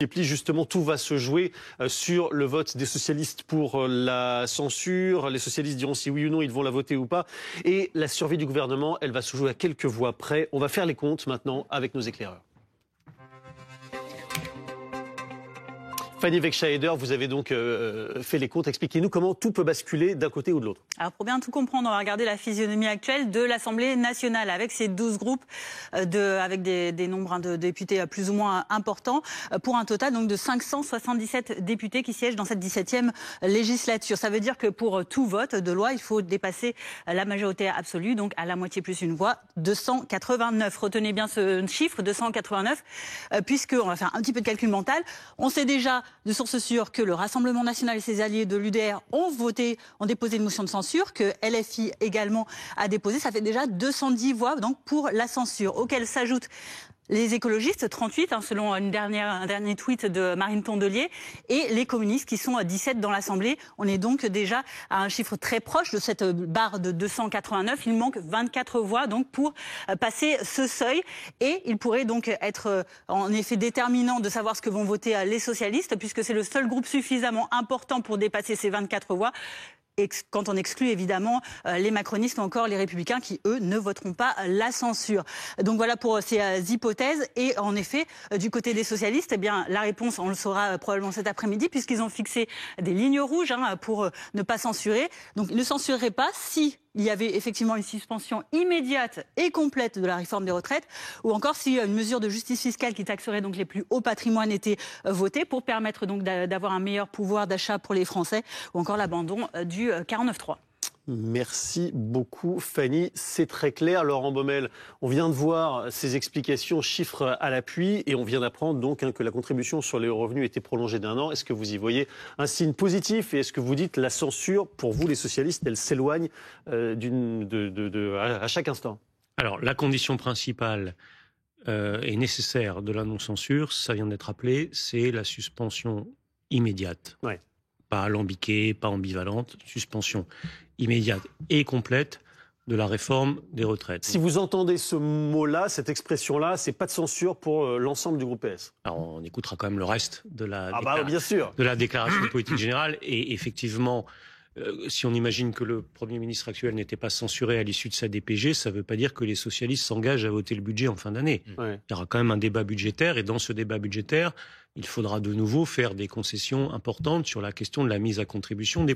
Et puis justement, tout va se jouer sur le vote des socialistes pour la censure. Les socialistes diront si oui ou non ils vont la voter ou pas. Et la survie du gouvernement, elle va se jouer à quelques voix près. On va faire les comptes maintenant avec nos éclaireurs. Fanny Wegscheider, vous avez donc fait les comptes. Expliquez-nous comment tout peut basculer d'un côté ou de l'autre. Alors pour bien tout comprendre, on va regarder la physionomie actuelle de l'Assemblée nationale avec ces 12 groupes avec des nombres de députés plus ou moins importants pour un total donc de 577 députés qui siègent dans cette 17e législature. Ça veut dire que pour tout vote de loi, il faut dépasser la majorité absolue, donc à la moitié plus une voix, 289. Retenez bien ce chiffre, 289, puisque, on va faire un petit peu de calcul mental, on sait déjà de sources sûres que le Rassemblement national et ses alliés de l'UDR ont déposé une motion de censure, que LFI également a déposé. Ça fait déjà 210 voix donc, pour la censure, auxquelles s'ajoutent les écologistes, 38, selon un dernier tweet de Marine Tondelier, et les communistes qui sont 17 dans l'Assemblée. On est donc déjà à un chiffre très proche de cette barre de 289. Il manque 24 voix donc pour passer ce seuil. Et il pourrait donc être en effet déterminant de savoir ce que vont voter les socialistes, puisque c'est le seul groupe suffisamment important pour dépasser ces 24 voix. Et quand on exclut évidemment les macronistes ou encore les républicains qui, eux, ne voteront pas la censure. Donc voilà pour ces hypothèses. Et en effet, du côté des socialistes, eh bien, la réponse, on le saura probablement cet après-midi, puisqu'ils ont fixé des lignes rouges pour ne pas censurer. Donc ils ne censureraient pas si il y avait effectivement une suspension immédiate et complète de la réforme des retraites, ou encore si une mesure de justice fiscale qui taxerait donc les plus hauts patrimoines était votée pour permettre donc d'avoir un meilleur pouvoir d'achat pour les Français, ou encore l'abandon du 49.3. Merci beaucoup Fanny, c'est très clair. Laurent Baumel, on vient de voir ces explications, chiffres à l'appui, et on vient d'apprendre donc que la contribution sur les revenus était prolongée d'1 an. Est-ce que vous y voyez un signe positif et est-ce que vous dites la censure, pour vous les socialistes, elle s'éloigne à chaque instant? Alors la condition principale et nécessaire de la non-censure, ça vient d'être rappelé, c'est la suspension immédiate. Ouais. Pas alambiquée, pas ambivalente, suspension immédiate et complète de la réforme des retraites. Si vous entendez ce mot-là, cette expression-là, c'est pas de censure pour l'ensemble du groupe PS. Alors on écoutera quand même le reste de la, bien sûr. de la déclaration de politique générale. Et effectivement, si on imagine que le Premier ministre actuel n'était pas censuré à l'issue de sa DPG, ça ne veut pas dire que les socialistes s'engagent à voter le budget en fin d'année. Ouais. Il y aura quand même un débat budgétaire, et dans ce débat budgétaire, il faudra de nouveau faire des concessions importantes sur la question de la mise à contribution des